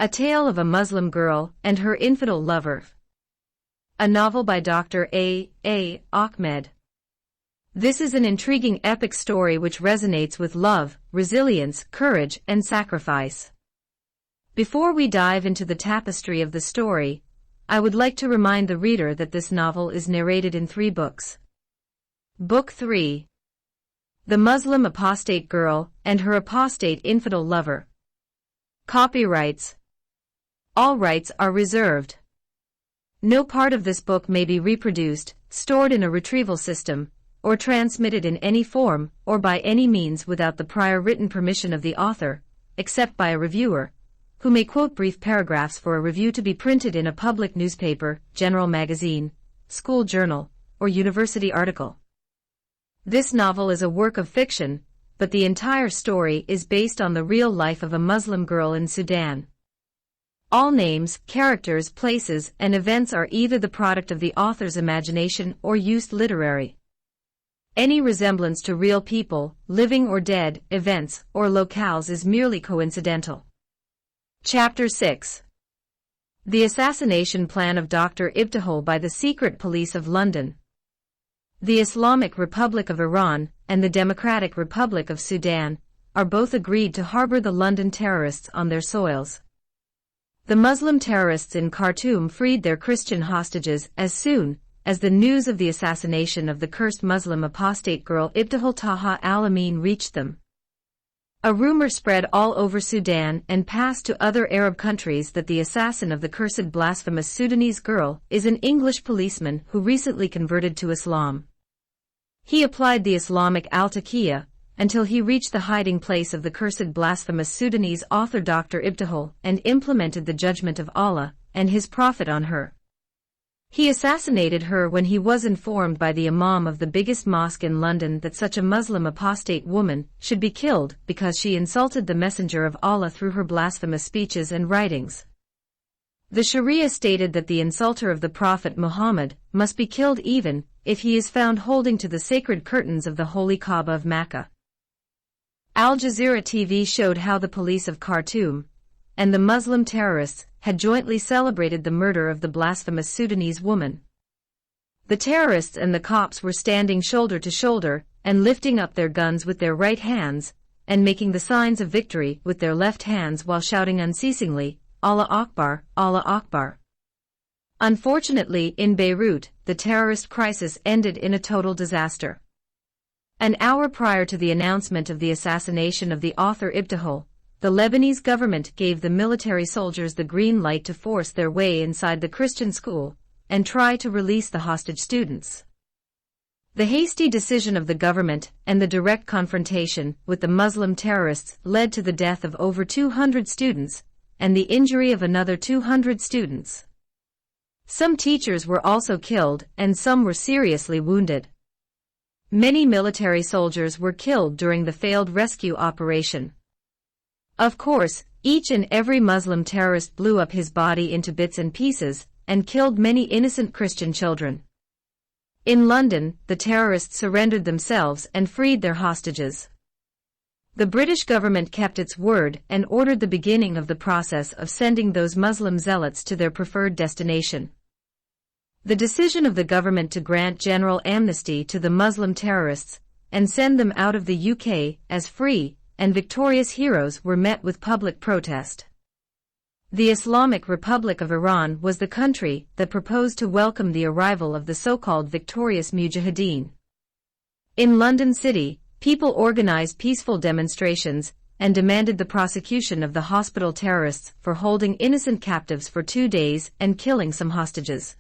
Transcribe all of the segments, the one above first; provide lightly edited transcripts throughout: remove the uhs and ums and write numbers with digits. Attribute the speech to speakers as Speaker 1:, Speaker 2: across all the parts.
Speaker 1: A Tale of a Muslim Girl and Her Infidel Lover. A novel by Dr. A. Ahmed. This is an intriguing epic story which resonates with love, resilience, courage, and sacrifice. Before we dive into the tapestry of the story, I would like to remind the reader that this novel is narrated in 3 books. Book 3. The Muslim Apostate Girl and Her Apostate Infidel Lover. Copyrights. All rights are reserved. No part of this book may be reproduced, stored in a retrieval system, or transmitted in any form or by any means without the prior written permission of the author, except by a reviewer, who may quote brief paragraphs for a review to be printed in a public newspaper, general magazine, school journal, or university article. This novel is a work of fiction, but the entire story is based on the real life of a Muslim girl in Sudan. All names, characters, places, and events are either the product of the author's imagination or used literary. Any resemblance to real people, living or dead, events, or locales is merely coincidental. Chapter 6. The Assassination Plan of Dr. Ibtihal by the Secret Police of London. The Islamic Republic of Iran and the Democratic Republic of Sudan are both agreed to harbor the London terrorists on their soils. The Muslim terrorists in Khartoum freed their Christian hostages as soon as the news of the assassination of the cursed Muslim apostate girl Ibtihal Taha al-Amin reached them. A rumor spread all over Sudan and passed to other Arab countries that the assassin of the cursed blasphemous Sudanese girl is an English policeman who recently converted to Islam. He applied the Islamic al-Taqiyya until he reached the hiding place of the cursed blasphemous Sudanese author Dr. Ibtihal and implemented the judgment of Allah and His Prophet on her. He assassinated her when he was informed by the imam of the biggest mosque in London that such a Muslim apostate woman should be killed because she insulted the Messenger of Allah through her blasphemous speeches and writings. The Sharia stated that the insulter of the Prophet Muhammad must be killed even if he is found holding to the sacred curtains of the holy Kaaba of Mecca. Al Jazeera TV showed how the police of Khartoum and the Muslim terrorists had jointly celebrated the murder of the blasphemous Sudanese woman. The terrorists and the cops were standing shoulder to shoulder and lifting up their guns with their right hands and making the signs of victory with their left hands while shouting unceasingly, Allah Akbar, Allah Akbar. Unfortunately, in Beirut, the terrorist crisis ended in a total disaster. An hour prior to the announcement of the assassination of the author Ibtihal, the Lebanese government gave the military soldiers the green light to force their way inside the Christian school and try to release the hostage students. The hasty decision of the government and the direct confrontation with the Muslim terrorists led to the death of over 200 students and the injury of another 200 students. Some teachers were also killed and some were seriously wounded. Many military soldiers were killed during the failed rescue operation. Of course, each and every Muslim terrorist blew up his body into bits and pieces and killed many innocent Christian children. In London, the terrorists surrendered themselves and freed their hostages. The British government kept its word and ordered the beginning of the process of sending those Muslim zealots to their preferred destination. The decision of the government to grant general amnesty to the Muslim terrorists and send them out of the UK as free and victorious heroes were met with public protest. The Islamic Republic of Iran was the country that proposed to welcome the arrival of the so-called victorious Mujahideen. In London City, people organized peaceful demonstrations and demanded the prosecution of the hospital terrorists for holding innocent captives for 2 days and killing some hostages.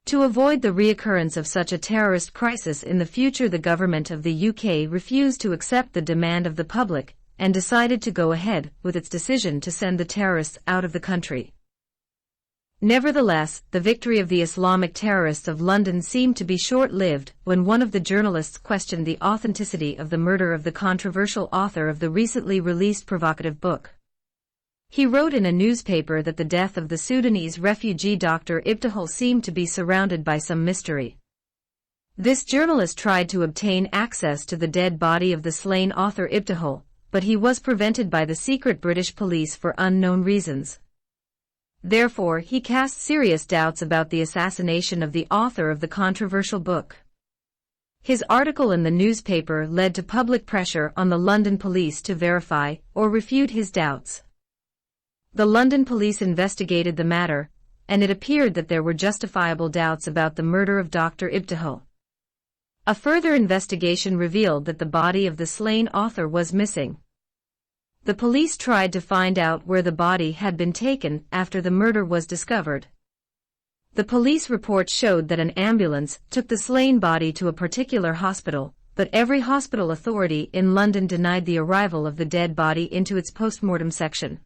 Speaker 1: To avoid the reoccurrence of such a terrorist crisis in the future, the government of the UK refused to accept the demand of the public and decided to go ahead with its decision to send the terrorists out of the country. Nevertheless, the victory of the Islamic terrorists of London seemed to be short-lived when one of the journalists questioned the authenticity of the murder of the controversial author of the recently released provocative book. He wrote in a newspaper that the death of the Sudanese refugee Dr. Ibtihal seemed to be surrounded by some mystery. This journalist tried to obtain access to the dead body of the slain author Ibtihal, but he was prevented by the secret British police for unknown reasons. Therefore, he cast serious doubts about the assassination of the author of the controversial book. His article in the newspaper led to public pressure on the London police to verify or refute his doubts. The London police investigated the matter, and it appeared that there were justifiable doubts about the murder of Dr. Ibtihal. A further investigation revealed that the body of the slain author was missing. The police tried to find out where the body had been taken after the murder was discovered. The police report showed that an ambulance took the slain body to a particular hospital, but every hospital authority in London denied the arrival of the dead body into its postmortem section.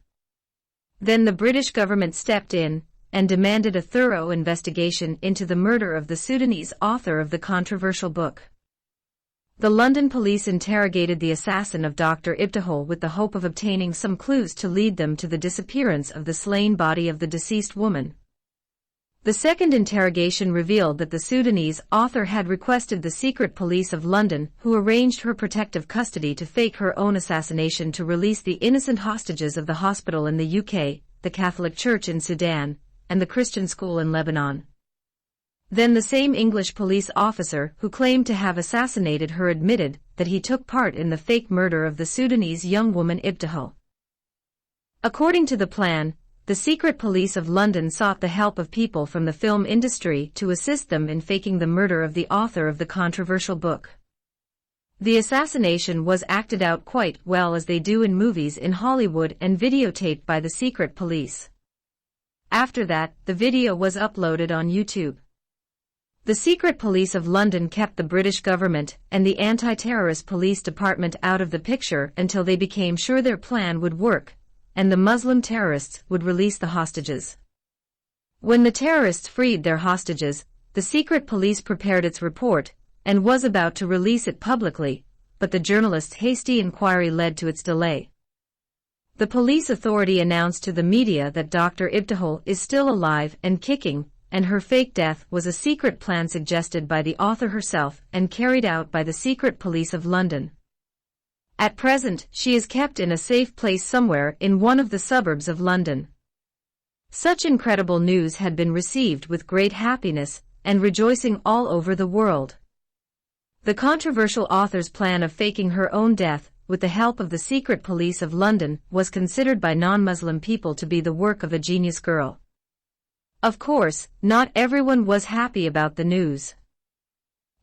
Speaker 1: Then the British government stepped in and demanded a thorough investigation into the murder of the Sudanese author of the controversial book. The London police interrogated the assassin of Dr. Ibtihal with the hope of obtaining some clues to lead them to the disappearance of the slain body of the deceased woman. The second interrogation revealed that the Sudanese author had requested the secret police of London, who arranged her protective custody, to fake her own assassination to release the innocent hostages of the hospital in the UK, the Catholic Church in Sudan, and the Christian school in Lebanon. Then the same English police officer who claimed to have assassinated her admitted that he took part in the fake murder of the Sudanese young woman Ibtihal. According to the plan, the secret police of London sought the help of people from the film industry to assist them in faking the murder of the author of the controversial book. The assassination was acted out quite well, as they do in movies in Hollywood, and videotaped by the secret police. After that, the video was uploaded on YouTube. The secret police of London kept the British government and the anti-terrorist police department out of the picture until they became sure their plan would work, and the Muslim terrorists would release the hostages. When the terrorists freed their hostages, the secret police prepared its report and was about to release it publicly, but the journalists' hasty inquiry led to its delay. The police authority announced to the media that Dr. Ibtihal is still alive and kicking, and her fake death was a secret plan suggested by the author herself and carried out by the secret police of London. At present, she is kept in a safe place somewhere in one of the suburbs of London. Such incredible news had been received with great happiness and rejoicing all over the world. The controversial author's plan of faking her own death with the help of the secret police of London was considered by non-Muslim people to be the work of a genius girl. Of course, not everyone was happy about the news.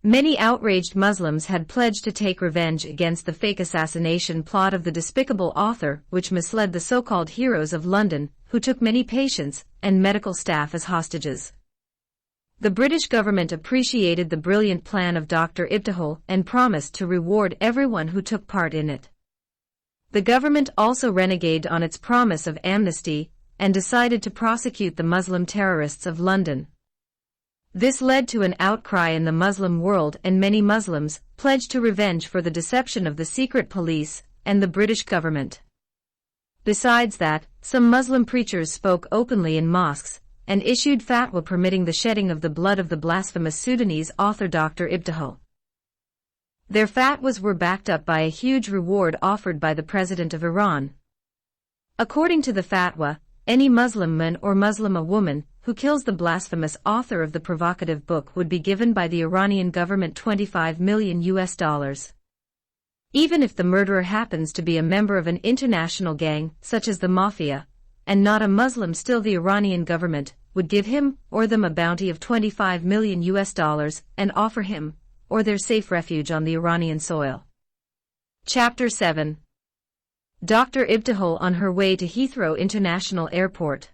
Speaker 1: Many outraged Muslims had pledged to take revenge against the fake assassination plot of the despicable author, which misled the so-called heroes of London, who took many patients and medical staff as hostages. The British government appreciated the brilliant plan of Dr. Ibtihal and promised to reward everyone who took part in it. The government also reneged on its promise of amnesty and decided to prosecute the Muslim terrorists of London. This led to an outcry in the Muslim world, and many Muslims pledged to revenge for the deception of the secret police and the British government. Besides that, some Muslim preachers spoke openly in mosques and issued fatwa permitting the shedding of the blood of the blasphemous Sudanese author Dr. Ibtihal. Their fatwas were backed up by a huge reward offered by the President of Iran. According to the fatwa, any Muslim man or Muslima woman who kills the blasphemous author of the provocative book would be given by the Iranian government $25 million. Even if the murderer happens to be a member of an international gang, such as the Mafia, and not a Muslim, still the Iranian government would give him or them a bounty of $25 million and offer him or their safe refuge on the Iranian soil. Chapter 7. Dr. Ibtihal on her way to Heathrow International Airport.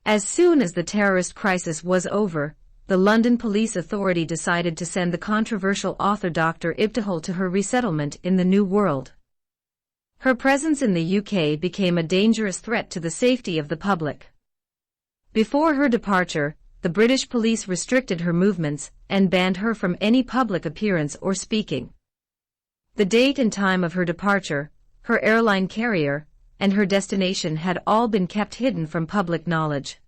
Speaker 1: As soon as the terrorist crisis was over, the London Police Authority decided to send the controversial author Dr. Ibtihal to her resettlement in the New World. Her presence in the UK became a dangerous threat to the safety of the public. Before her departure, the British police restricted her movements and banned her from any public appearance or speaking. The date and time of her departure, her airline carrier, and her destination had all been kept hidden from public knowledge.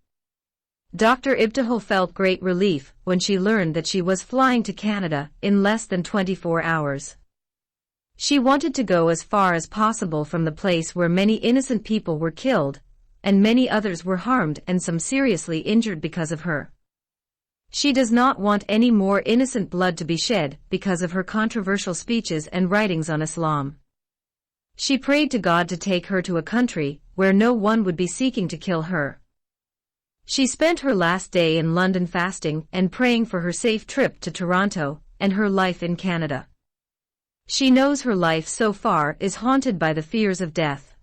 Speaker 1: Dr. Ibtihal felt great relief when she learned that she was flying to Canada in less than 24 hours. She wanted to go as far as possible from the place where many innocent people were killed, and many others were harmed and some seriously injured because of her. She does not want any more innocent blood to be shed because of her controversial speeches and writings on Islam. She prayed to God to take her to a country where no one would be seeking to kill her. She spent her last day in London fasting and praying for her safe trip to Toronto and her life in Canada. She knows her life so far is haunted by the fears of death.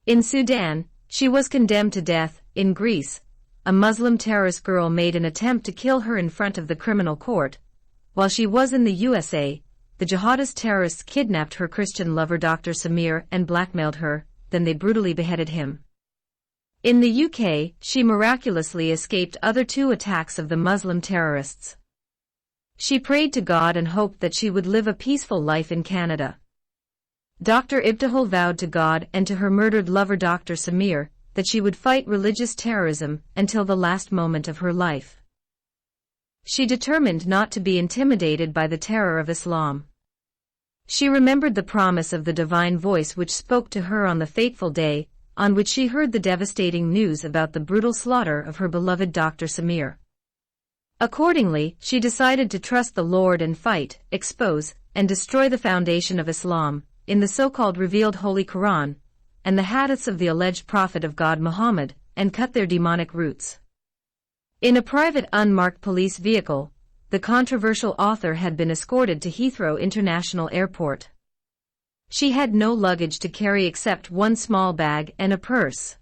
Speaker 1: In Sudan, she was condemned to death. In Greece, a Muslim terrorist girl made an attempt to kill her in front of the criminal court. While she was in the USA, the jihadist terrorists kidnapped her Christian lover Dr. Samir and blackmailed her, then they brutally beheaded him. In the UK, she miraculously escaped other 2 attacks of the Muslim terrorists. She prayed to God and hoped that she would live a peaceful life in Canada. Dr. Ibtihal vowed to God and to her murdered lover Dr. Samir that she would fight religious terrorism until the last moment of her life. She determined not to be intimidated by the terror of Islam. She remembered the promise of the divine voice which spoke to her on the fateful day on which she heard the devastating news about the brutal slaughter of her beloved Dr. Samir. Accordingly, she decided to trust the Lord and fight, expose, and destroy the foundation of Islam, in the so-called revealed Holy Quran, and the hadiths of the alleged prophet of God Muhammad, and cut their demonic roots. In a private unmarked police vehicle, the controversial author had been escorted to Heathrow International Airport. She had no luggage to carry except one small bag and a purse.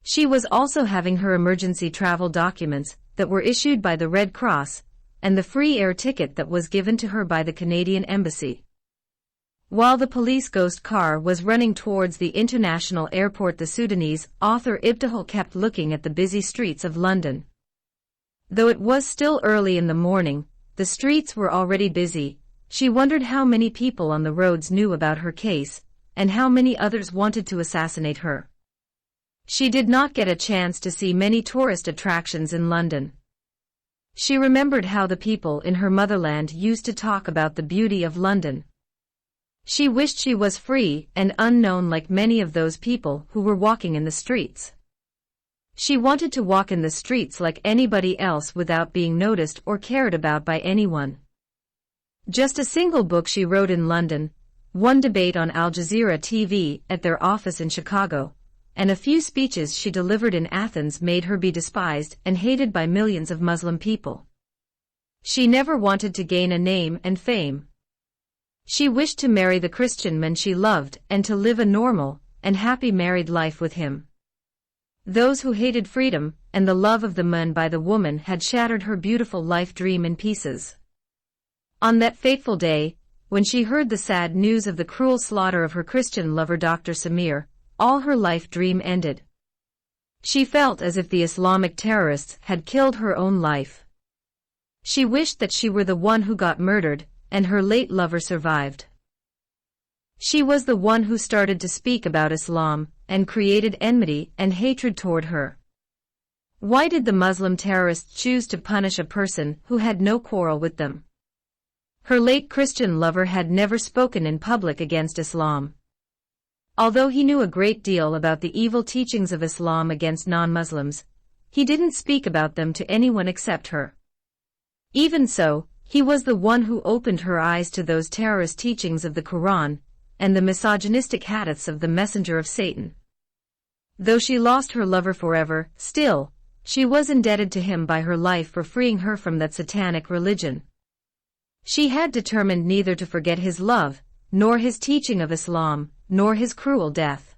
Speaker 1: She was also having her emergency travel documents that were issued by the Red Cross, and the free air ticket that was given to her by the Canadian Embassy. While the police ghost car was running towards the international airport, the Sudanese author Ibtihal kept looking at the busy streets of London. Though it was still early in the morning, the streets were already busy. She wondered how many people on the roads knew about her case, and how many others wanted to assassinate her. She did not get a chance to see many tourist attractions in London. She remembered how the people in her motherland used to talk about the beauty of London. She wished she was free and unknown like many of those people who were walking in the streets. She wanted to walk in the streets like anybody else without being noticed or cared about by anyone. Just a single book she wrote in London, one debate on Al Jazeera TV at their office in Chicago, and a few speeches she delivered in Athens made her be despised and hated by millions of Muslim people. She never wanted to gain a name and fame. She wished to marry the Christian man she loved and to live a normal and happy married life with him. Those who hated freedom and the love of the man by the woman had shattered her beautiful life dream in pieces. On that fateful day, when she heard the sad news of the cruel slaughter of her Christian lover Dr. Samir, all her life dream ended. She felt as if the Islamic terrorists had killed her own life. She wished that she were the one who got murdered, and her late lover survived. She was the one who started to speak about Islam, and created enmity and hatred toward her. Why did the Muslim terrorists choose to punish a person who had no quarrel with them? Her late Christian lover had never spoken in public against Islam. Although he knew a great deal about the evil teachings of Islam against non-Muslims, he didn't speak about them to anyone except her. Even so, he was the one who opened her eyes to those terrorist teachings of the Quran and the misogynistic hadiths of the messenger of Satan. Though she lost her lover forever, still, she was indebted to him by her life for freeing her from that satanic religion. She had determined neither to forget his love, nor his teaching of Islam, nor his cruel death.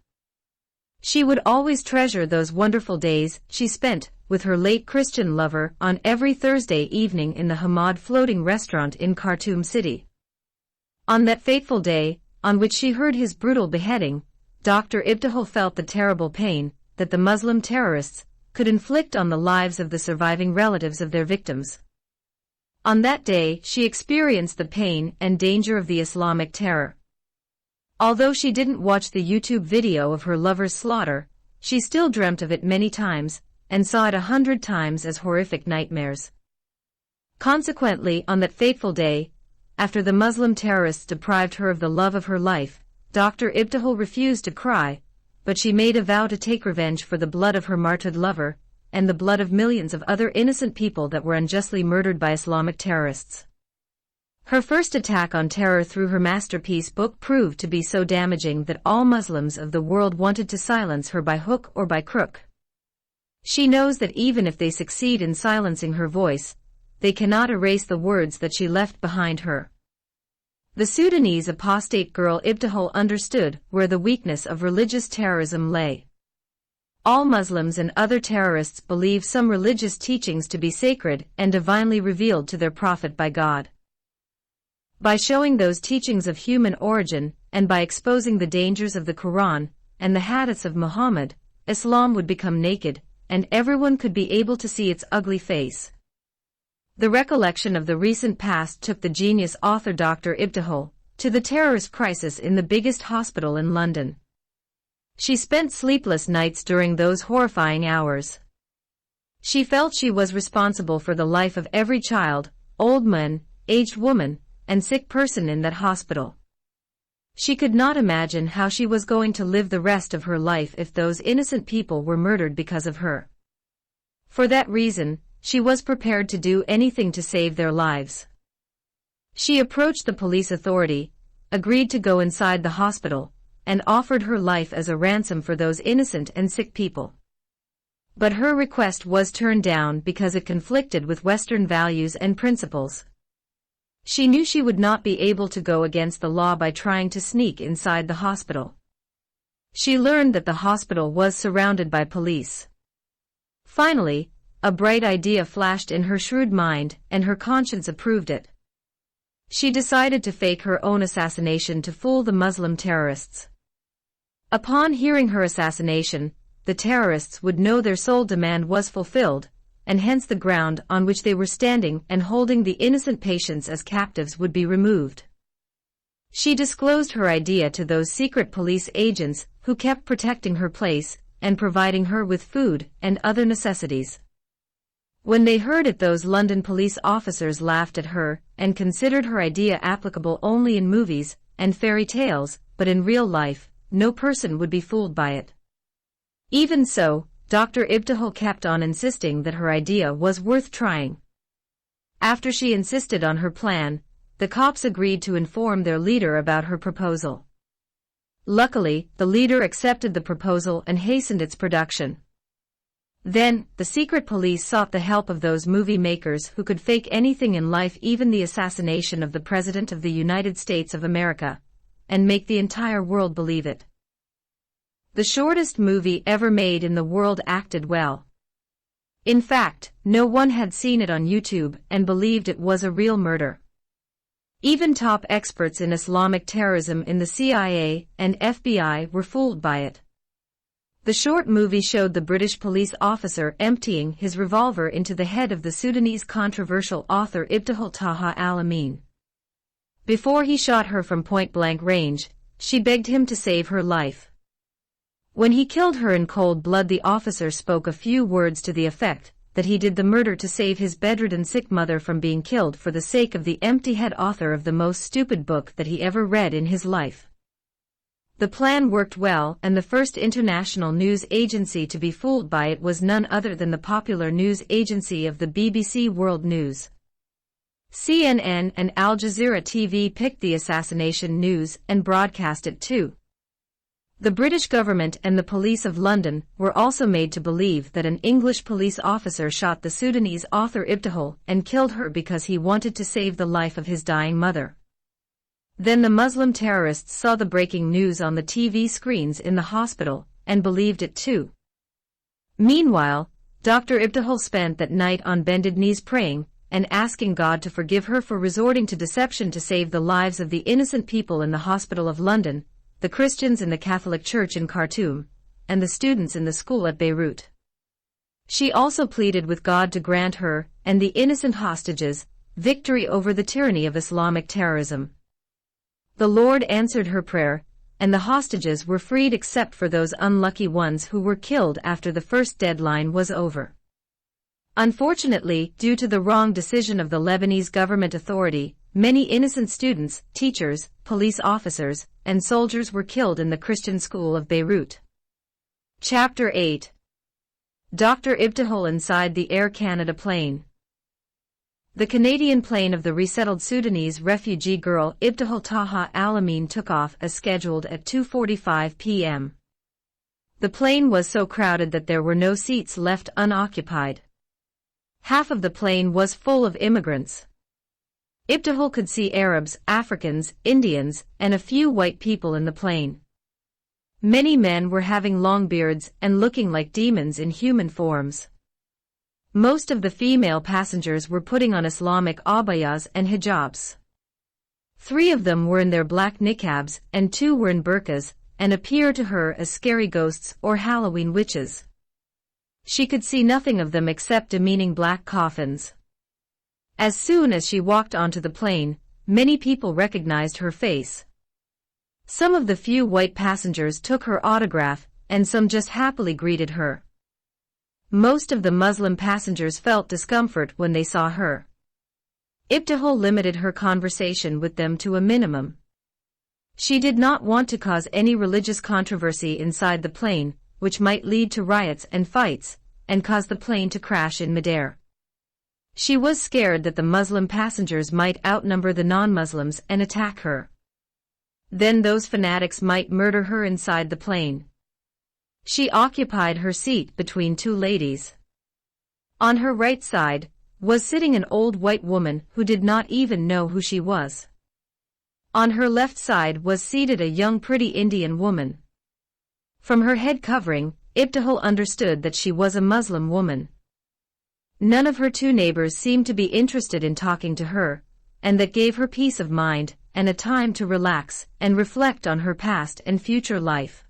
Speaker 1: She would always treasure those wonderful days she spent with her late Christian lover on every Thursday evening in the Hamad floating restaurant in Khartoum City. On that fateful day, on which she heard his brutal beheading, Dr. Ibtihal felt the terrible pain that the Muslim terrorists could inflict on the lives of the surviving relatives of their victims. On that day, she experienced the pain and danger of the Islamic terror. Although she didn't watch the YouTube video of her lover's slaughter, she still dreamt of it many times, and saw it 100 times as horrific nightmares. Consequently, on that fateful day, after the Muslim terrorists deprived her of the love of her life, Dr. Ibtihal refused to cry, but she made a vow to take revenge for the blood of her martyred lover, and the blood of millions of other innocent people that were unjustly murdered by Islamic terrorists. Her first attack on terror through her masterpiece book proved to be so damaging that all Muslims of the world wanted to silence her by hook or by crook. She knows that even if they succeed in silencing her voice, they cannot erase the words that she left behind her. The Sudanese apostate girl Ibtihal understood where the weakness of religious terrorism lay. All Muslims and other terrorists believe some religious teachings to be sacred and divinely revealed to their prophet by God. By showing those teachings of human origin, and by exposing the dangers of the Quran and the hadiths of Muhammad, Islam would become naked, and everyone could be able to see its ugly face. The recollection of the recent past took the genius author Dr. Ibtihal to the terrorist crisis in the biggest hospital in London. She spent sleepless nights during those horrifying hours. She felt she was responsible for the life of every child, old man, aged woman, and sick person in that hospital. She could not imagine how she was going to live the rest of her life if those innocent people were murdered because of her. For that reason, she was prepared to do anything to save their lives. She approached the police authority, agreed to go inside the hospital, and offered her life as a ransom for those innocent and sick people. But her request was turned down because it conflicted with Western values and principles. She knew she would not be able to go against the law by trying to sneak inside the hospital. She learned that the hospital was surrounded by police. Finally, a bright idea flashed in her shrewd mind, and her conscience approved it. She decided to fake her own assassination to fool the Muslim terrorists. Upon hearing her assassination, the terrorists would know their sole demand was fulfilled, and hence the ground on which they were standing and holding the innocent patients as captives would be removed. She disclosed her idea to those secret police agents who kept protecting her place and providing her with food and other necessities. When they heard it, those London police officers laughed at her and considered her idea applicable only in movies and fairy tales, but in real life, no person would be fooled by it. Even so, Dr. Ibtihal kept on insisting that her idea was worth trying. After she insisted on her plan, the cops agreed to inform their leader about her proposal. Luckily, the leader accepted the proposal and hastened its production. Then, the secret police sought the help of those movie makers who could fake anything in life, even the assassination of the President of the United States of America, and make the entire world believe it. The shortest movie ever made in the world acted well. In fact, no one had seen it on YouTube and believed it was a real murder. Even top experts in Islamic terrorism in the CIA and FBI were fooled by it. The short movie showed the British police officer emptying his revolver into the head of the Sudanese controversial author Ibtihal Taha al-Amin. Before he shot her from point-blank range, she begged him to save her life. When he killed her in cold blood, the officer spoke a few words to the effect that he did the murder to save his bedridden sick mother from being killed for the sake of the empty-head author of the most stupid book that he ever read in his life. The plan worked well, and the first international news agency to be fooled by it was none other than the popular news agency of the BBC World News. CNN and Al Jazeera TV picked the assassination news and broadcast it too. The British government and the police of London were also made to believe that an English police officer shot the Sudanese author Ibtihal and killed her because he wanted to save the life of his dying mother. Then the Muslim terrorists saw the breaking news on the TV screens in the hospital and believed it too. Meanwhile, Dr. Ibtihal spent that night on bended knees praying and asking God to forgive her for resorting to deception to save the lives of the innocent people in the Hospital of London, the Christians in the Catholic Church in Khartoum, and the students in the school at Beirut. She also pleaded with God to grant her and the innocent hostages victory over the tyranny of Islamic terrorism. The Lord answered her prayer, and the hostages were freed except for those unlucky ones who were killed after the first deadline was over. Unfortunately, due to the wrong decision of the Lebanese government authority, many innocent students, teachers, police officers, and soldiers were killed in the Christian school of Beirut. Chapter 8. Dr. Ibtihal inside the Air Canada plane. The Canadian plane of the resettled Sudanese refugee girl Ibtihal Taha Al-Amin took off as scheduled at 2:45 p.m. The plane was so crowded that there were no seats left unoccupied. Half of the plane was full of immigrants. Ibtihal could see Arabs, Africans, Indians, and a few white people in the plane. Many men were having long beards and looking like demons in human forms. Most of the female passengers were putting on Islamic abayas and hijabs. 3 of them were in their black niqabs and 2 were in burqas, and appeared to her as scary ghosts or Halloween witches. She could see nothing of them except demeaning black coffins. As soon as she walked onto the plane, many people recognized her face. Some of the few white passengers took her autograph, and some just happily greeted her. Most of the Muslim passengers felt discomfort when they saw her. Ibtihal limited her conversation with them to a minimum. She did not want to cause any religious controversy inside the plane, which might lead to riots and fights, and cause the plane to crash in midair. She was scared that the Muslim passengers might outnumber the non-Muslims and attack her. Then those fanatics might murder her inside the plane. She occupied her seat between 2 ladies. On her right side was sitting an old white woman who did not even know who she was. On her left side was seated a young pretty Indian woman. From her head covering, Ibtihal understood that she was a Muslim woman. None of her 2 neighbors seemed to be interested in talking to her, and that gave her peace of mind and a time to relax and reflect on her past and future life.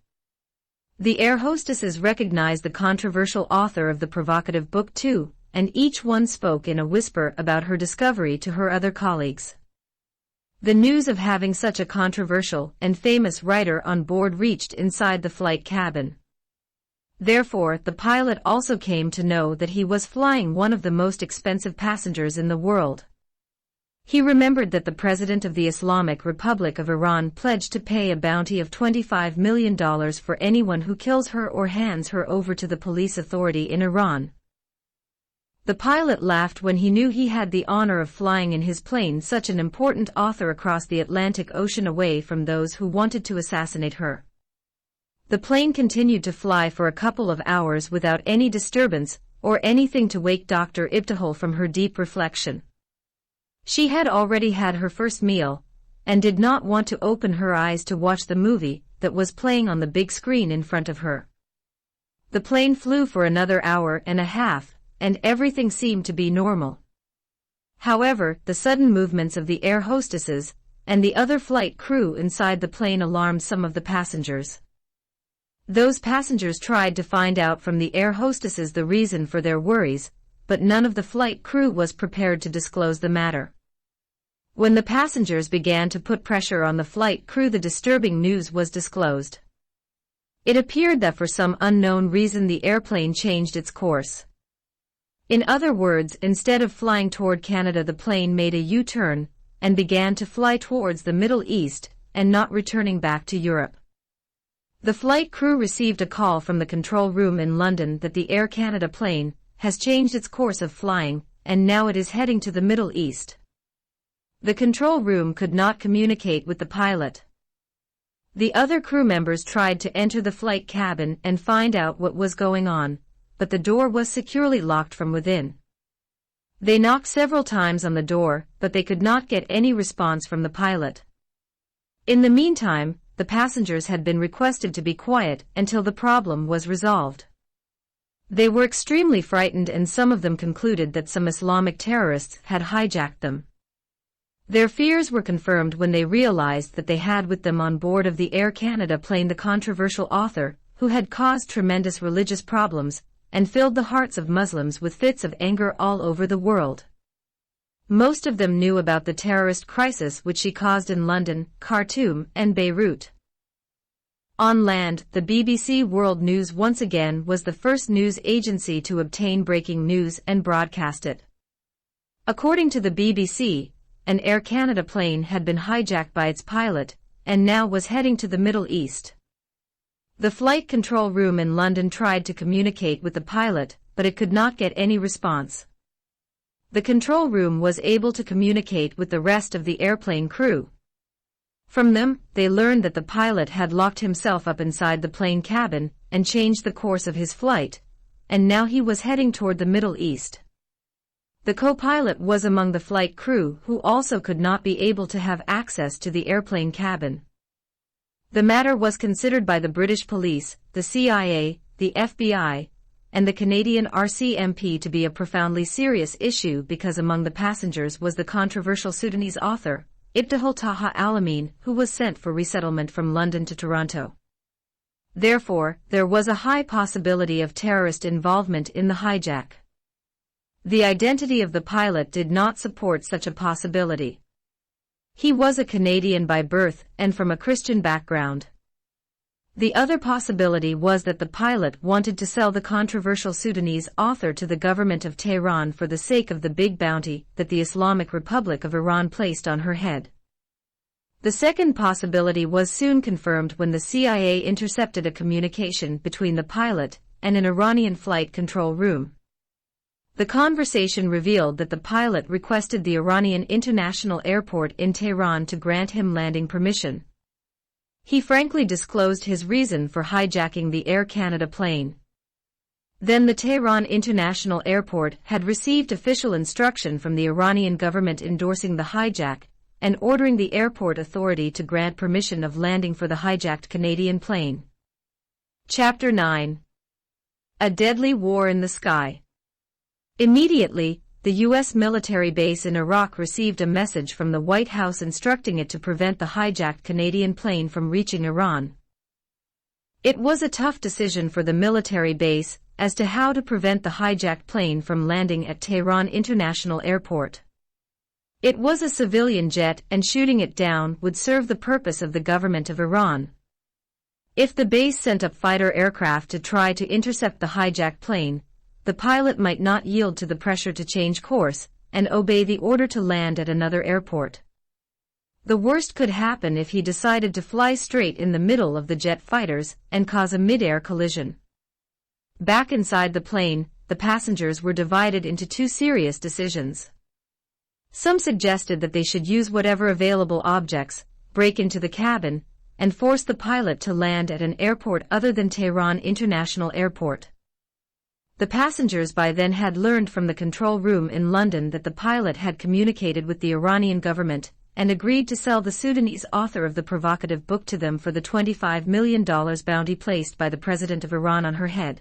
Speaker 1: The air hostesses recognized the controversial author of the provocative book too, and each one spoke in a whisper about her discovery to her other colleagues. The news of having such a controversial and famous writer on board reached inside the flight cabin. Therefore, the pilot also came to know that he was flying one of the most expensive passengers in the world. He remembered that the President of the Islamic Republic of Iran pledged to pay a bounty of $25 million for anyone who kills her or hands her over to the police authority in Iran. The pilot laughed when he knew he had the honor of flying in his plane such an important author across the Atlantic Ocean away from those who wanted to assassinate her. The plane continued to fly for a couple of hours without any disturbance or anything to wake Dr. Ibtihal from her deep reflection. She had already had her first meal, and did not want to open her eyes to watch the movie that was playing on the big screen in front of her. The plane flew for another hour and a half, and everything seemed to be normal. However, the sudden movements of the air hostesses and the other flight crew inside the plane alarmed some of the passengers. Those passengers tried to find out from the air hostesses the reason for their worries, but none of the flight crew was prepared to disclose the matter. When the passengers began to put pressure on the flight crew, the disturbing news was disclosed. It appeared that for some unknown reason the airplane changed its course. In other words, instead of flying toward Canada, the plane made a U-turn and began to fly towards the Middle East and not returning back to Europe. The flight crew received a call from the control room in London that the Air Canada plane has changed its course of flying, and now it is heading to the Middle East. The control room could not communicate with the pilot. The other crew members tried to enter the flight cabin and find out what was going on, but the door was securely locked from within. They knocked several times on the door, but they could not get any response from the pilot. In the meantime, the passengers had been requested to be quiet until the problem was resolved. They were extremely frightened, and some of them concluded that some Islamic terrorists had hijacked them. Their fears were confirmed when they realized that they had with them on board of the Air Canada plane the controversial author, who had caused tremendous religious problems and filled the hearts of Muslims with fits of anger all over the world. Most of them knew about the terrorist crisis which she caused in London, Khartoum, and Beirut. On land, the BBC World News once again was the first news agency to obtain breaking news and broadcast it. According to the BBC, an Air Canada plane had been hijacked by its pilot, and now was heading to the Middle East. The flight control room in London tried to communicate with the pilot, but it could not get any response. The control room was able to communicate with the rest of the airplane crew. From them, they learned that the pilot had locked himself up inside the plane cabin and changed the course of his flight, and now he was heading toward the Middle East. The co-pilot was among the flight crew who also could not be able to have access to the airplane cabin. The matter was considered by the British police, the CIA, the FBI, and the Canadian RCMP to be a profoundly serious issue because among the passengers was the controversial Sudanese author, Ibtihal Taha Alamin, who was sent for resettlement from London to Toronto. Therefore, there was a high possibility of terrorist involvement in the hijack. The identity of the pilot did not support such a possibility. He was a Canadian by birth and from a Christian background. The other possibility was that the pilot wanted to sell the controversial Sudanese author to the government of Tehran for the sake of the big bounty that the Islamic Republic of Iran placed on her head. The second possibility was soon confirmed when the CIA intercepted a communication between the pilot and an Iranian flight control room. The conversation revealed that the pilot requested the Iranian International Airport in Tehran to grant him landing permission. He frankly disclosed his reason for hijacking the Air Canada plane. Then the Tehran International Airport had received official instruction from the Iranian government endorsing the hijack and ordering the airport authority to grant permission of landing for the hijacked Canadian plane. Chapter 9. A Deadly War in the Sky. Immediately, the U.S. military base in Iraq received a message from the White House instructing it to prevent the hijacked Canadian plane from reaching Iran. It was a tough decision for the military base as to how to prevent the hijacked plane from landing at Tehran International Airport. It was a civilian jet and shooting it down would serve the purpose of the government of Iran. If the base sent up fighter aircraft to try to intercept the hijacked plane, the pilot might not yield to the pressure to change course and obey the order to land at another airport. The worst could happen if he decided to fly straight in the middle of the jet fighters and cause a mid-air collision. Back inside the plane, the passengers were divided into two serious decisions. Some suggested that they should use whatever available objects, break into the cabin, and force the pilot to land at an airport other than Tehran International Airport. The passengers by then had learned from the control room in London that the pilot had communicated with the Iranian government and agreed to sell the Sudanese author of the provocative book to them for the $25 million bounty placed by the president of Iran on her head.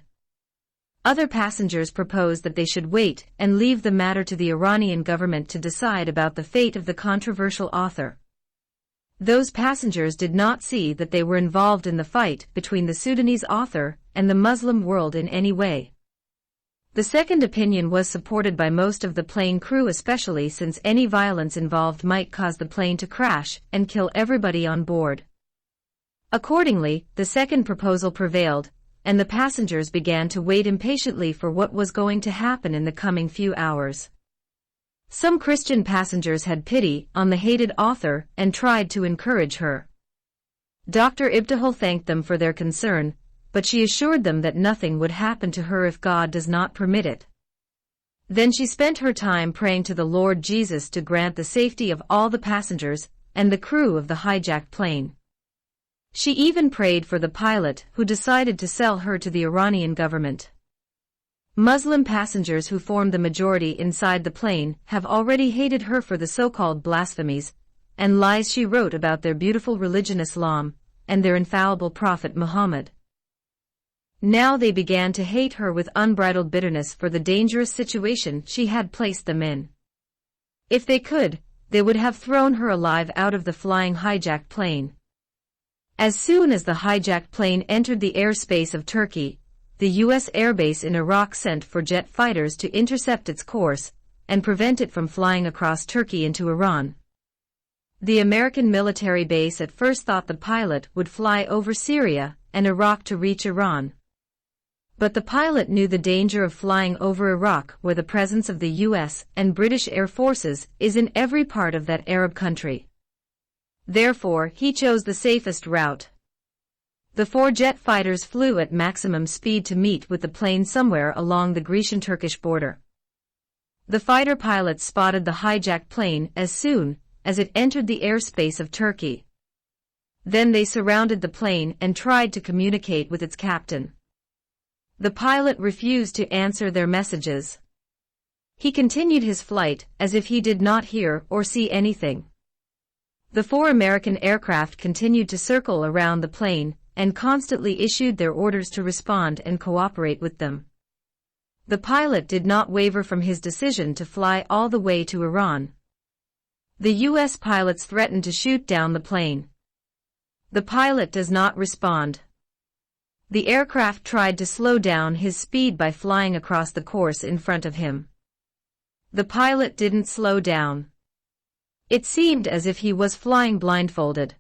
Speaker 1: Other passengers proposed that they should wait and leave the matter to the Iranian government to decide about the fate of the controversial author. Those passengers did not see that they were involved in the fight between the Sudanese author and the Muslim world in any way. The second opinion was supported by most of the plane crew, especially since any violence involved might cause the plane to crash and kill everybody on board. Accordingly, the second proposal prevailed, and the passengers began to wait impatiently for what was going to happen in the coming few hours. Some Christian passengers had pity on the hated author and tried to encourage her. Dr. Ibtihal thanked them for their concern, but she assured them that nothing would happen to her if God does not permit it. Then she spent her time praying to the Lord Jesus to grant the safety of all the passengers and the crew of the hijacked plane. She even prayed for the pilot who decided to sell her to the Iranian government. Muslim passengers who formed the majority inside the plane have already hated her for the so-called blasphemies and lies she wrote about their beautiful religion Islam and their infallible prophet Muhammad. Now they began to hate her with unbridled bitterness for the dangerous situation she had placed them in. If they could, they would have thrown her alive out of the flying hijacked plane. As soon as the hijacked plane entered the airspace of Turkey, the U.S. airbase in Iraq sent for jet fighters to intercept its course and prevent it from flying across Turkey into Iran. The American military base at first thought the pilot would fly over Syria and Iraq to reach Iran. But the pilot knew the danger of flying over Iraq, where the presence of the US and British Air Forces is in every part of that Arab country. Therefore, he chose the safest route. The 4 jet fighters flew at maximum speed to meet with the plane somewhere along the Grecian-Turkish border. The fighter pilots spotted the hijacked plane as soon as it entered the airspace of Turkey. Then they surrounded the plane and tried to communicate with its captain. The pilot refused to answer their messages. He continued his flight as if he did not hear or see anything. The 4 American aircraft continued to circle around the plane and constantly issued their orders to respond and cooperate with them. The pilot did not waver from his decision to fly all the way to Iran. The U.S. pilots threatened to shoot down the plane. The pilot does not respond. The aircraft tried to slow down his speed by flying across the course in front of him. The pilot didn't slow down. It seemed as if he was flying blindfolded.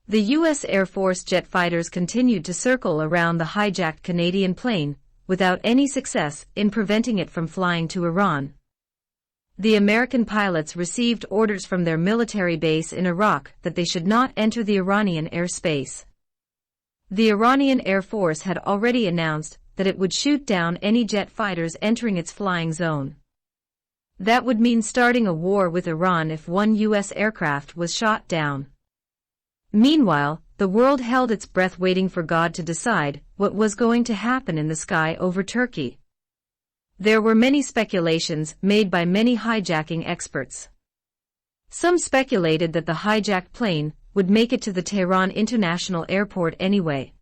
Speaker 1: The U.S. Air Force jet fighters continued to circle around the hijacked Canadian plane, without any success in preventing it from flying to Iran. The American pilots received orders from their military base in Iraq that they should not enter the Iranian airspace. The Iranian Air Force had already announced that it would shoot down any jet fighters entering its flying zone. That would mean starting a war with Iran if one U.S. aircraft was shot down. Meanwhile, the world held its breath waiting for God to decide what was going to happen in the sky over Turkey. There were many speculations made by many hijacking experts. Some speculated that the hijacked plane would make it to the Tehran International Airport anyway.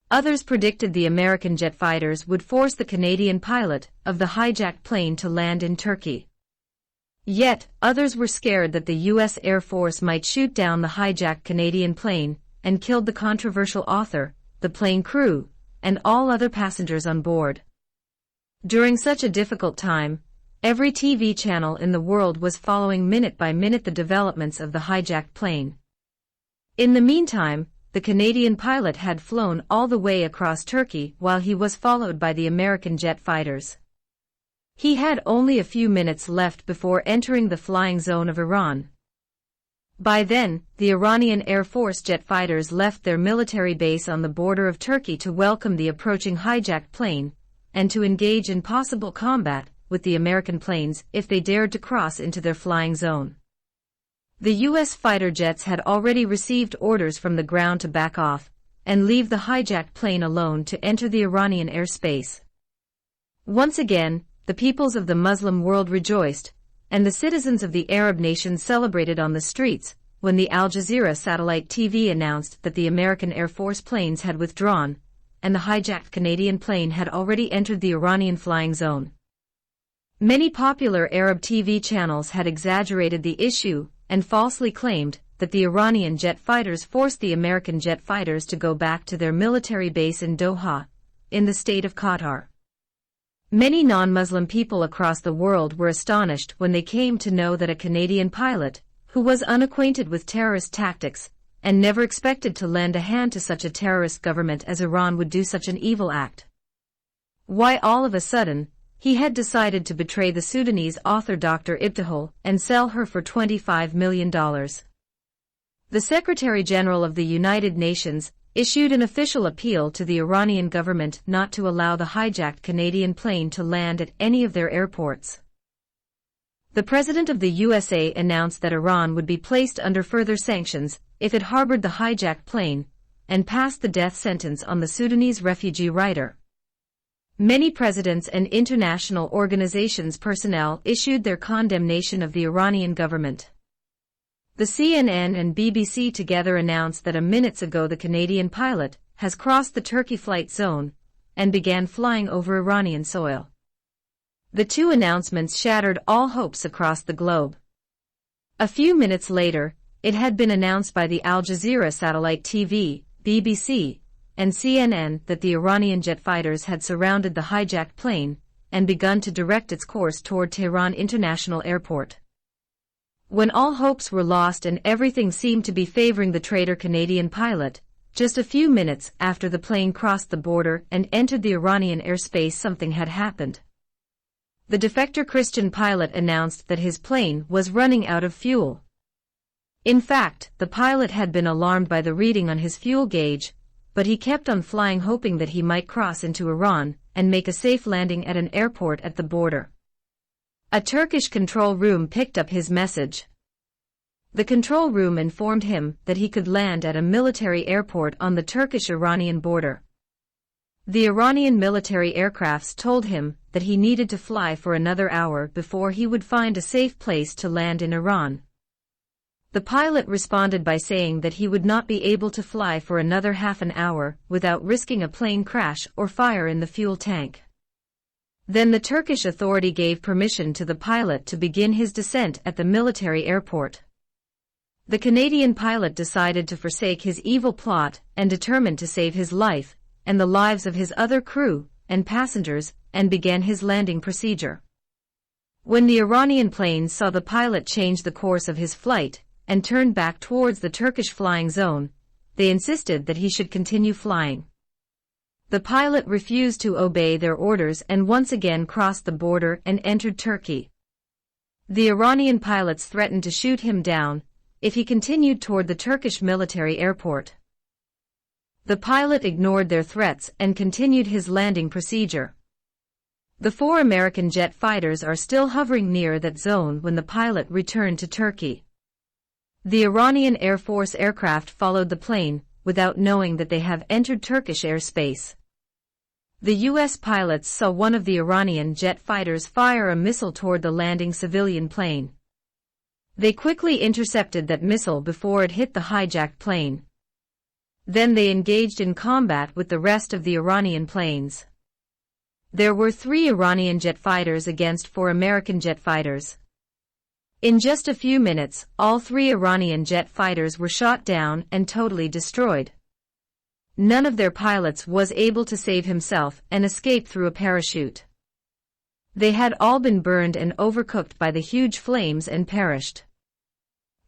Speaker 1: Others predicted the American jet fighters would force the Canadian pilot of the hijacked plane to land in Turkey. Yet, others were scared that the U.S. Air Force might shoot down the hijacked Canadian plane and killed the controversial author, the plane crew, and all other passengers on board. During such a difficult time, every TV channel in the world was following minute by minute the developments of the hijacked plane. In the meantime, the Canadian pilot had flown all the way across Turkey while he was followed by the American jet fighters. He had only a few minutes left before entering the flying zone of Iran. By then, the Iranian Air Force jet fighters left their military base on the border of Turkey to welcome the approaching hijacked plane and to engage in possible combat with the American planes if they dared to cross into their flying zone. The U.S. fighter jets had already received orders from the ground to back off and leave the hijacked plane alone to enter the Iranian airspace. Once again, the peoples of the Muslim world rejoiced, and the citizens of the Arab nations celebrated on the streets when the Al Jazeera satellite TV announced that the American Air Force planes had withdrawn, and the hijacked Canadian plane had already entered the Iranian flying zone. Many popular Arab TV channels had exaggerated the issue and falsely claimed that the Iranian jet fighters forced the American jet fighters to go back to their military base in Doha, in the state of Qatar. Many non-Muslim people across the world were astonished when they came to know that a Canadian pilot, who was unacquainted with terrorist tactics and never expected to lend a hand to such a terrorist government as Iran, would do such an evil act. Why all of a sudden, he had decided to betray the Sudanese author Dr. Ibtihal and sell her for $25 million. The Secretary General of the United Nations issued an official appeal to the Iranian government not to allow the hijacked Canadian plane to land at any of their airports. The President of the USA announced that Iran would be placed under further sanctions if it harbored the hijacked plane, and passed the death sentence on the Sudanese refugee writer. Many presidents and international organizations' personnel issued their condemnation of the Iranian government. The CNN and BBC together announced that minutes ago the Canadian pilot has crossed the Turkey flight zone and began flying over Iranian soil. The two announcements shattered all hopes across the globe. A few minutes later, it had been announced by the Al Jazeera satellite TV, BBC, and CNN that the Iranian jet fighters had surrounded the hijacked plane and begun to direct its course toward Tehran International Airport. When all hopes were lost and everything seemed to be favoring the traitor Canadian pilot, Just a few minutes after the plane crossed the border and entered the Iranian airspace, something had happened. The defector Christian pilot announced that his plane was running out of fuel. In fact, the pilot had been alarmed by the reading on his fuel gauge, but he kept on flying, hoping that he might cross into Iran and make a safe landing at an airport at the border. A Turkish control room picked up his message. The control room informed him that he could land at a military airport on the Turkish-Iranian border. The Iranian military aircrafts told him that he needed to fly for another hour before he would find a safe place to land in Iran. The pilot responded by saying that he would not be able to fly for another half an hour without risking a plane crash or fire in the fuel tank. Then the Turkish authority gave permission to the pilot to begin his descent at the military airport. The Canadian pilot decided to forsake his evil plot and determined to save his life and the lives of his other crew and passengers, and began his landing procedure. When the Iranian plane saw the pilot change the course of his flight and turned back towards the Turkish flying zone, they insisted that he should continue flying. The pilot refused to obey their orders and once again crossed the border and entered Turkey. The Iranian pilots threatened to shoot him down if he continued toward the Turkish military airport. The pilot ignored their threats and continued his landing procedure. The 4 American jet fighters are still hovering near that zone when the pilot returned to Turkey. The Iranian Air Force aircraft followed the plane without knowing that they have entered Turkish airspace. The U.S. pilots saw one of the Iranian jet fighters fire a missile toward the landing civilian plane. They quickly intercepted that missile before it hit the hijacked plane. Then they engaged in combat with the rest of the Iranian planes. There were 3 Iranian jet fighters against 4 American jet fighters. In just a few minutes, all 3 Iranian jet fighters were shot down and totally destroyed. None of their pilots was able to save himself and escape through a parachute. They had all been burned and overcooked by the huge flames and perished.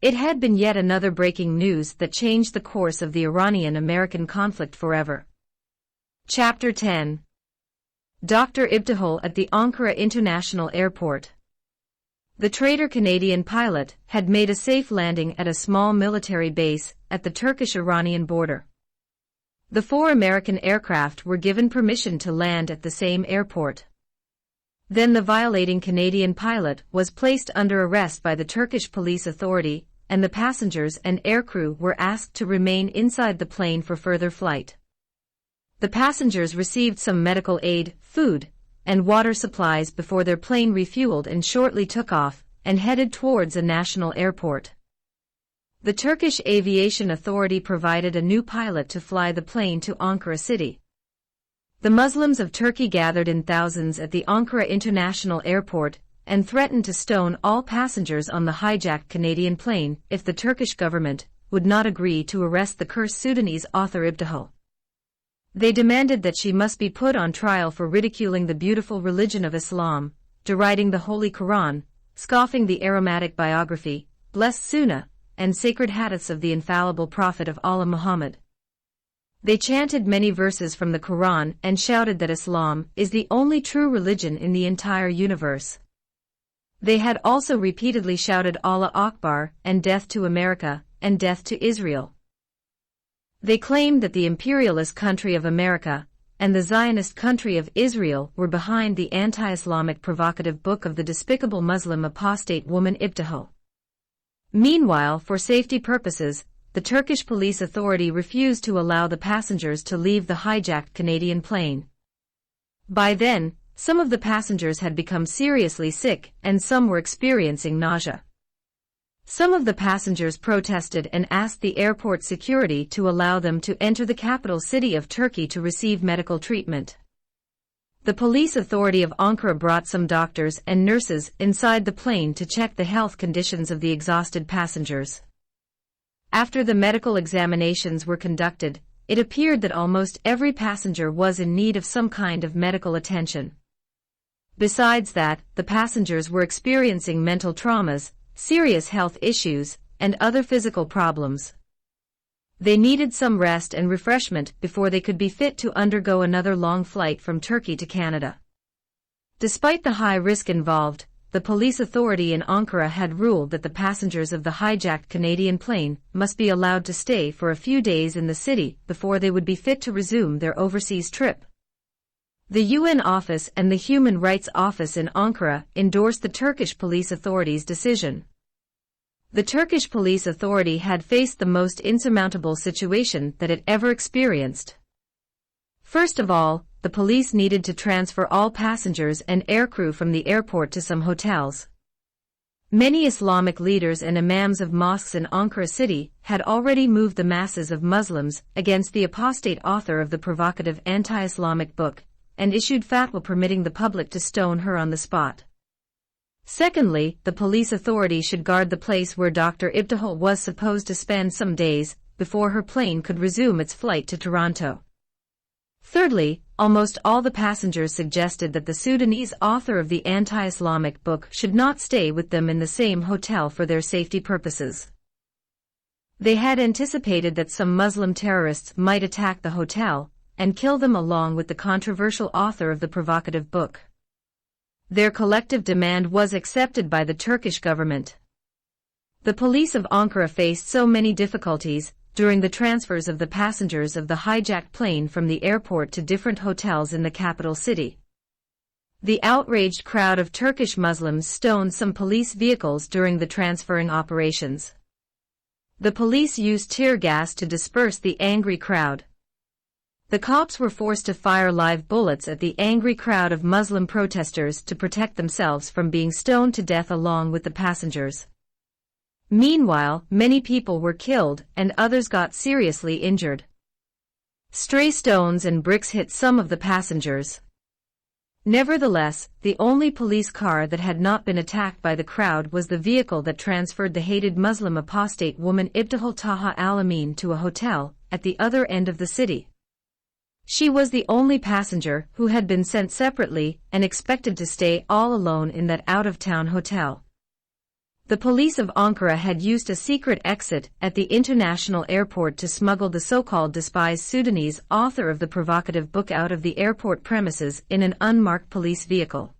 Speaker 1: It had been yet another breaking news that changed the course of the Iranian-American conflict forever. Chapter 10. Dr. Ibtihal at the Ankara International Airport. The traitor Canadian pilot had made a safe landing at a small military base at the Turkish-Iranian border. The 4 American aircraft were given permission to land at the same airport. Then the violating Canadian pilot was placed under arrest by the Turkish police authority, and the passengers and aircrew were asked to remain inside the plane for further flight. The passengers received some medical aid, food, and water supplies before their plane refueled and shortly took off and headed towards a national airport. The Turkish Aviation Authority provided a new pilot to fly the plane to Ankara city. The Muslims of Turkey gathered in thousands at the Ankara International Airport and threatened to stone all passengers on the hijacked Canadian plane if the Turkish government would not agree to arrest the cursed Sudanese author Ibtihal. They demanded that she must be put on trial for ridiculing the beautiful religion of Islam, deriding the Holy Quran, scoffing the aromatic biography, blessed Sunnah, and sacred hadiths of the infallible Prophet of Allah Muhammad. They chanted many verses from the Quran and shouted that Islam is the only true religion in the entire universe. They had also repeatedly shouted Allah Akbar and death to America and death to Israel. They claimed that the imperialist country of America and the Zionist country of Israel were behind the anti-Islamic provocative book of the despicable Muslim apostate woman Ibtihal. Meanwhile, for safety purposes, the Turkish police authority refused to allow the passengers to leave the hijacked Canadian plane. By then, some of the passengers had become seriously sick and some were experiencing nausea. Some of the passengers protested and asked the airport security to allow them to enter the capital city of Turkey to receive medical treatment. The police authority of Ankara brought some doctors and nurses inside the plane to check the health conditions of the exhausted passengers. After the medical examinations were conducted, it appeared that almost every passenger was in need of some kind of medical attention. Besides that, the passengers were experiencing mental traumas, serious health issues, and other physical problems. They needed some rest and refreshment before they could be fit to undergo another long flight from Turkey to Canada. Despite the high risk involved, the police authority in Ankara had ruled that the passengers of the hijacked Canadian plane must be allowed to stay for a few days in the city before they would be fit to resume their overseas trip. The UN office and the Human Rights Office in Ankara endorsed the Turkish police authority's decision. The Turkish police authority had faced the most insurmountable situation that it ever experienced. First of all, the police needed to transfer all passengers and aircrew from the airport to some hotels. Many Islamic leaders and imams of mosques in Ankara city had already moved the masses of Muslims against the apostate author of the provocative anti-Islamic book, and issued fatwa permitting the public to stone her on the spot. Secondly, the police authority should guard the place where Dr. Ibtihal was supposed to spend some days before her plane could resume its flight to Toronto. Thirdly, almost all the passengers suggested that the Sudanese author of the anti-Islamic book should not stay with them in the same hotel for their safety purposes. They had anticipated that some Muslim terrorists might attack the hotel and kill them along with the controversial author of the provocative book. Their collective demand was accepted by the Turkish government. The police of Ankara faced so many difficulties during the transfers of the passengers of the hijacked plane from the airport to different hotels in the capital city. The outraged crowd of Turkish Muslims stoned some police vehicles during the transferring operations. The police used tear gas to disperse the angry crowd. The cops were forced to fire live bullets at the angry crowd of Muslim protesters to protect themselves from being stoned to death along with the passengers. Meanwhile, many people were killed and others got seriously injured. Stray stones and bricks hit some of the passengers. Nevertheless, the only police car that had not been attacked by the crowd was the vehicle that transferred the hated Muslim apostate woman Ibtihal Taha al-Amin to a hotel at the other end of the city. She was the only passenger who had been sent separately and expected to stay all alone in that out-of-town hotel. The police of Ankara had used a secret exit at the international airport to smuggle the so-called despised Sudanese author of the provocative book out of the airport premises in an unmarked police vehicle.